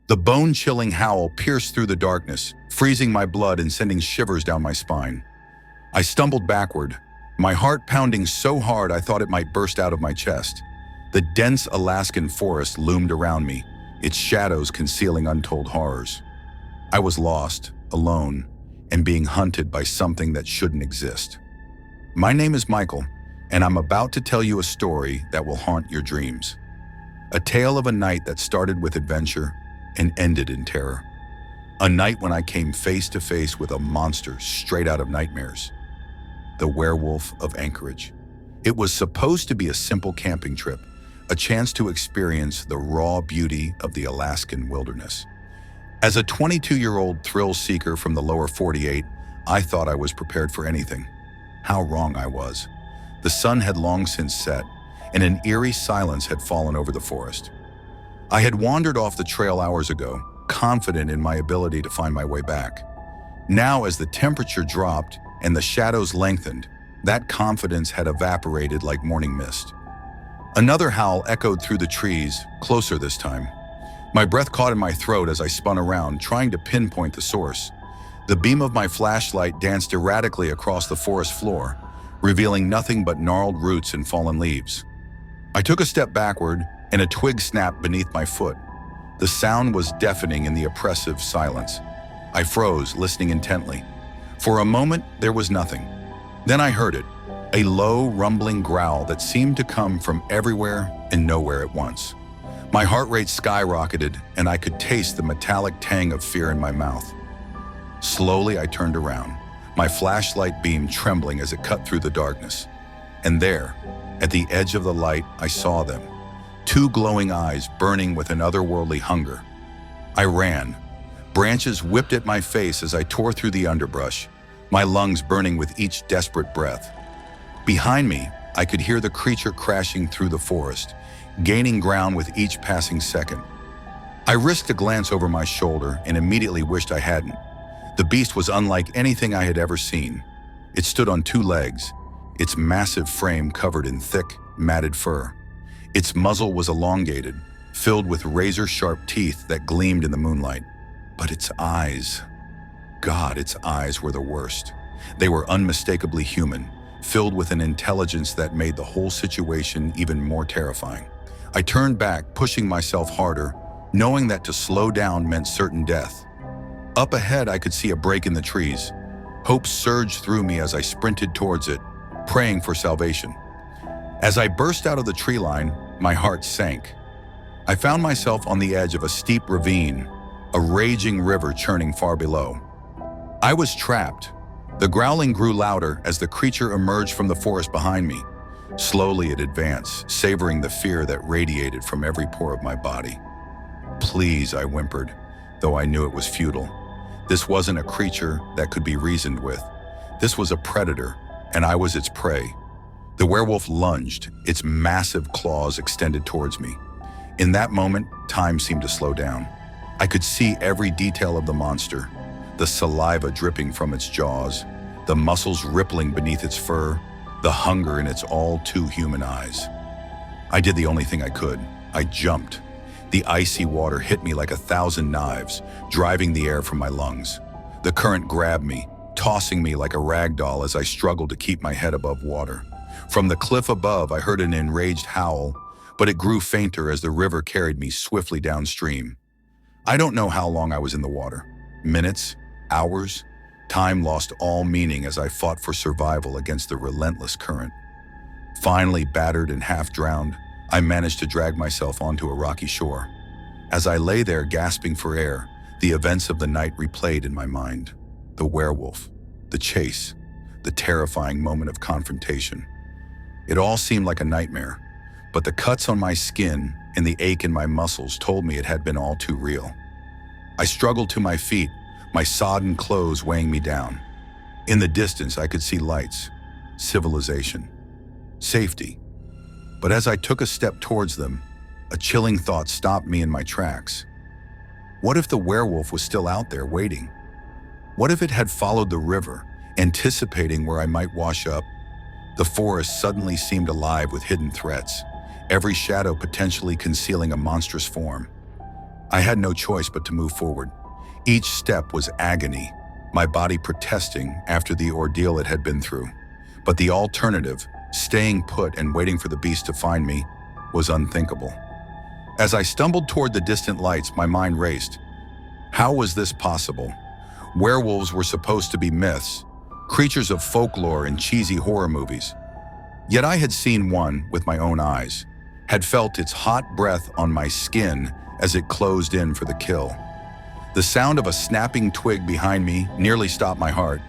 The bone-chilling howl pierced through the darkness, freezing my blood and sending shivers down my spine. I stumbled backward, my heart pounding so hard I thought it might burst out of my chest. The dense Alaskan forest loomed around me, its shadows concealing untold horrors. I was lost, alone, and being hunted by something that shouldn't exist. My name is Michael, and I'm about to tell you a story that will haunt your dreams. A tale of a night that started with adventure and ended in terror. A night when I came face to face with a monster straight out of nightmares. The Werewolf of Anchorage. It was supposed to be a simple camping trip, a chance to experience the raw beauty of the Alaskan wilderness. As a 22-year-old thrill seeker from the lower 48, I thought I was prepared for anything. How wrong I was. The sun had long since set, and an eerie silence had fallen over the forest. I had wandered off the trail hours ago, confident in my ability to find my way back. Now, as the temperature dropped and the shadows lengthened, that confidence had evaporated like morning mist. Another howl echoed through the trees, closer this time. My breath caught in my throat as I spun around, trying to pinpoint the source. The beam of my flashlight danced erratically across the forest floor, revealing nothing but gnarled roots and fallen leaves. I took a step backward, and a twig snapped beneath my foot. The sound was deafening in the oppressive silence. I froze, listening intently. For a moment, there was nothing. Then I heard it, a low, rumbling growl that seemed to come from everywhere and nowhere at once. My heart rate skyrocketed, and I could taste the metallic tang of fear in my mouth. Slowly, I turned around, my flashlight beam trembling as it cut through the darkness. And there, at the edge of the light, I saw them, two glowing eyes burning with an otherworldly hunger. I ran. Branches whipped at my face as I tore through the underbrush, my lungs burning with each desperate breath. Behind me, I could hear the creature crashing through the forest, gaining ground with each passing second. I risked a glance over my shoulder and immediately wished I hadn't. The beast was unlike anything I had ever seen. It stood on two legs, its massive frame covered in thick, matted fur. Its muzzle was elongated, filled with razor-sharp teeth that gleamed in the moonlight. But its eyes, God, its eyes were the worst. They were unmistakably human, filled with an intelligence that made the whole situation even more terrifying. I turned back, pushing myself harder, knowing that to slow down meant certain death. Up ahead, I could see a break in the trees. Hope surged through me as I sprinted towards it, praying for salvation. As I burst out of the tree line, my heart sank. I found myself on the edge of a steep ravine, a raging river churning far below. I was trapped. The growling grew louder as the creature emerged from the forest behind me. Slowly it advanced, savoring the fear that radiated from every pore of my body. Please, I whimpered, though I knew it was futile. This wasn't a creature that could be reasoned with. This was a predator, and I was its prey. The werewolf lunged, its massive claws extended towards me. In that moment, time seemed to slow down. I could see every detail of the monster, the saliva dripping from its jaws, the muscles rippling beneath its fur, the hunger in its all-too-human eyes. I did the only thing I could. I jumped. The icy water hit me like 1,000 knives, driving the air from my lungs. The current grabbed me, tossing me like a rag doll as I struggled to keep my head above water. From the cliff above, I heard an enraged howl, but it grew fainter as the river carried me swiftly downstream. I don't know how long I was in the water. Minutes, hours, time lost all meaning as I fought for survival against the relentless current. Finally, battered and half drowned, I managed to drag myself onto a rocky shore. As I lay there gasping for air, the events of the night replayed in my mind. The werewolf, the chase, the terrifying moment of confrontation. It all seemed like a nightmare, but the cuts on my skin and the ache in my muscles told me it had been all too real. I struggled to my feet, my sodden clothes weighing me down. In the distance, I could see lights, civilization, safety. But as I took a step towards them, a chilling thought stopped me in my tracks. What if the werewolf was still out there waiting? What if it had followed the river, anticipating where I might wash up? The forest suddenly seemed alive with hidden threats, every shadow potentially concealing a monstrous form. I had no choice but to move forward. Each step was agony, my body protesting after the ordeal it had been through. But the alternative, staying put and waiting for the beast to find me, was unthinkable. As I stumbled toward the distant lights, my mind raced. How was this possible? Werewolves were supposed to be myths, creatures of folklore in cheesy horror movies. Yet I had seen one with my own eyes, had felt its hot breath on my skin as it closed in for the kill. The sound of a snapping twig behind me nearly stopped my heart.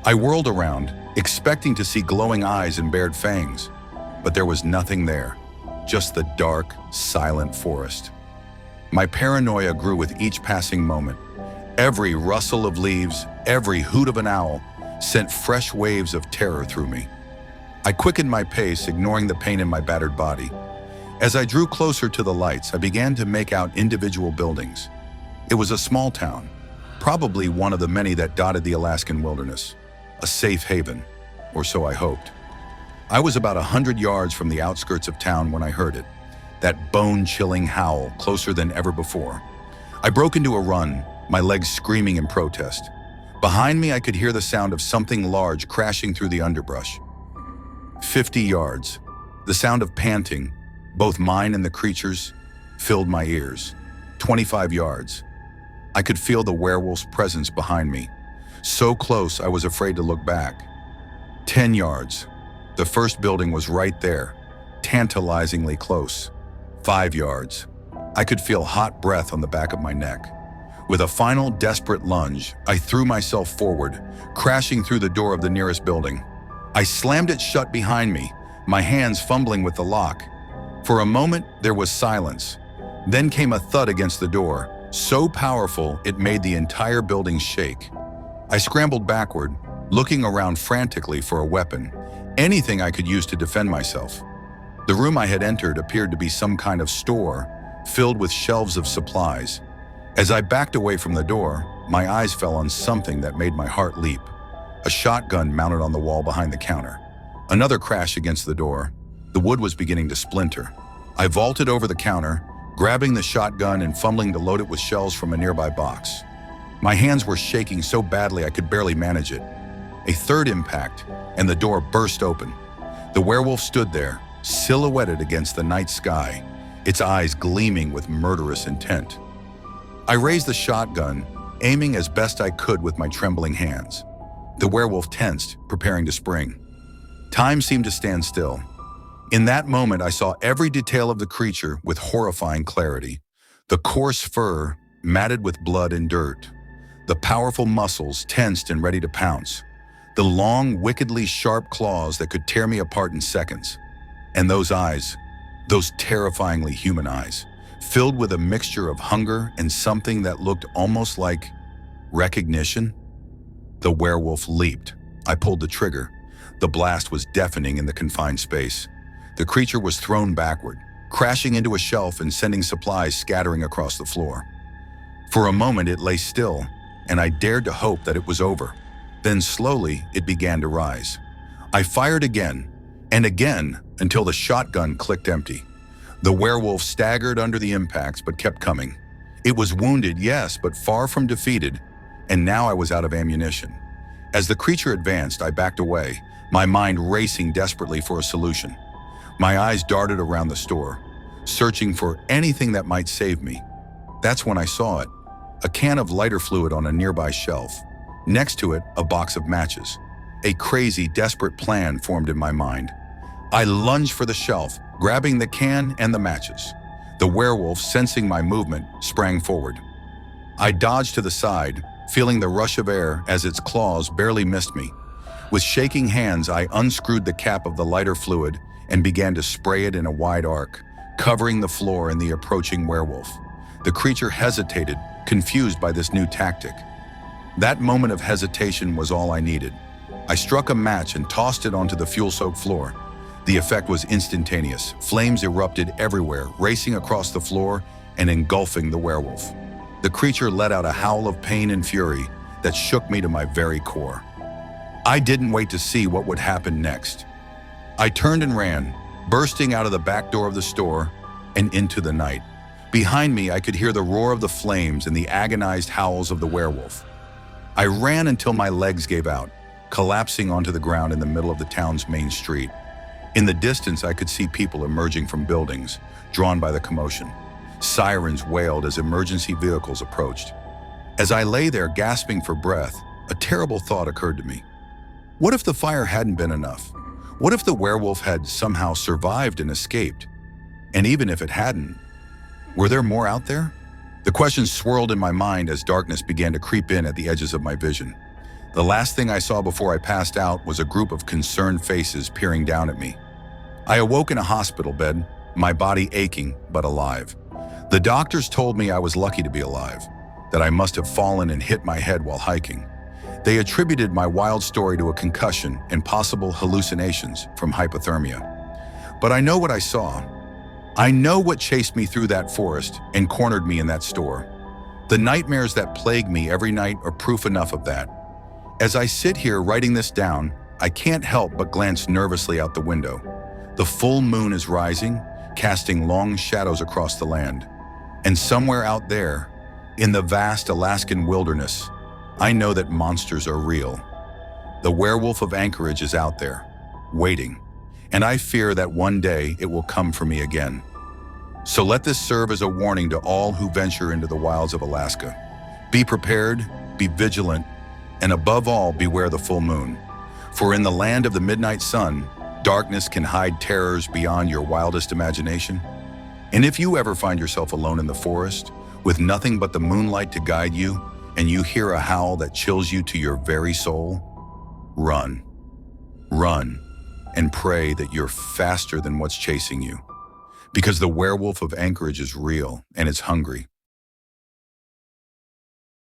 I whirled around, expecting to see glowing eyes and bared fangs, but there was nothing there, just the dark, silent forest. My paranoia grew with each passing moment. Every rustle of leaves, every hoot of an owl sent fresh waves of terror through me. I quickened my pace, ignoring the pain in my battered body. As I drew closer to the lights, I began to make out individual buildings. It was a small town, probably one of the many that dotted the Alaskan wilderness. A safe haven, or so I hoped. I was about 100 yards from the outskirts of town when I heard it, that bone-chilling howl closer than ever before. I broke into a run, my legs screaming in protest. Behind me, I could hear the sound of something large crashing through the underbrush. 50 yards. The sound of panting, both mine and the creature's, filled my ears. 25 yards. I could feel the werewolf's presence behind me. So close, I was afraid to look back. 10 yards. The first building was right there, tantalizingly close. 5 yards. I could feel hot breath on the back of my neck. With a final desperate lunge, I threw myself forward, crashing through the door of the nearest building. I slammed it shut behind me, my hands fumbling with the lock. For a moment, there was silence. Then came a thud against the door, so powerful it made the entire building shake. I scrambled backward, looking around frantically for a weapon, anything I could use to defend myself. The room I had entered appeared to be some kind of store, filled with shelves of supplies. As I backed away from the door, my eyes fell on something that made my heart leap. A shotgun mounted on the wall behind the counter. Another crash against the door. The wood was beginning to splinter. I vaulted over the counter, grabbing the shotgun and fumbling to load it with shells from a nearby box. My hands were shaking so badly I could barely manage it. A third impact, and the door burst open. The werewolf stood there, silhouetted against the night sky, its eyes gleaming with murderous intent. I raised the shotgun, aiming as best I could with my trembling hands. The werewolf tensed, preparing to spring. Time seemed to stand still. In that moment, I saw every detail of the creature with horrifying clarity. The coarse fur, matted with blood and dirt. The powerful muscles, tensed and ready to pounce. The long, wickedly sharp claws that could tear me apart in seconds. And those eyes, those terrifyingly human eyes, filled with a mixture of hunger and something that looked almost like recognition. The werewolf leaped. I pulled the trigger. The blast was deafening in the confined space. The creature was thrown backward, crashing into a shelf and sending supplies scattering across the floor. For a moment it lay still, and I dared to hope that it was over. Then slowly it began to rise. I fired again, and again, until the shotgun clicked empty. The werewolf staggered under the impacts but kept coming. It was wounded, yes, but far from defeated, and now I was out of ammunition. As the creature advanced, I backed away, my mind racing desperately for a solution. My eyes darted around the store, searching for anything that might save me. That's when I saw it, a can of lighter fluid on a nearby shelf. Next to it, a box of matches. A crazy, desperate plan formed in my mind. I lunged for the shelf, grabbing the can and the matches. The werewolf, sensing my movement, sprang forward. I dodged to the side, feeling the rush of air as its claws barely missed me. With shaking hands, I unscrewed the cap of the lighter fluid and began to spray it in a wide arc, covering the floor and the approaching werewolf. The creature hesitated, confused by this new tactic. That moment of hesitation was all I needed. I struck a match and tossed it onto the fuel-soaked floor. The effect was instantaneous. Flames erupted everywhere, racing across the floor and engulfing the werewolf. The creature let out a howl of pain and fury that shook me to my very core. I didn't wait to see what would happen next. I turned and ran, bursting out of the back door of the store and into the night. Behind me, I could hear the roar of the flames and the agonized howls of the werewolf. I ran until my legs gave out, collapsing onto the ground in the middle of the town's main street. In the distance, I could see people emerging from buildings, drawn by the commotion. Sirens wailed as emergency vehicles approached. As I lay there gasping for breath, a terrible thought occurred to me. What if the fire hadn't been enough? What if the werewolf had somehow survived and escaped? And even if it hadn't, were there more out there? The questions swirled in my mind as darkness began to creep in at the edges of my vision. The last thing I saw before I passed out was a group of concerned faces peering down at me. I awoke in a hospital bed, my body aching but alive. The doctors told me I was lucky to be alive, that I must have fallen and hit my head while hiking. They attributed my wild story to a concussion and possible hallucinations from hypothermia. But I know what I saw. I know what chased me through that forest and cornered me in that store. The nightmares that plague me every night are proof enough of that. As I sit here writing this down, I can't help but glance nervously out the window. The full moon is rising, casting long shadows across the land. And somewhere out there, in the vast Alaskan wilderness, I know that monsters are real. The Werewolf of Anchorage is out there, waiting, and I fear that one day it will come for me again. So let this serve as a warning to all who venture into the wilds of Alaska. Be prepared, be vigilant, and above all, beware the full moon. For in the land of the midnight sun, darkness can hide terrors beyond your wildest imagination. And if you ever find yourself alone in the forest, with nothing but the moonlight to guide you, and you hear a howl that chills you to your very soul, run. Run, and pray that you're faster than what's chasing you. Because the Werewolf of Anchorage is real, and it's hungry.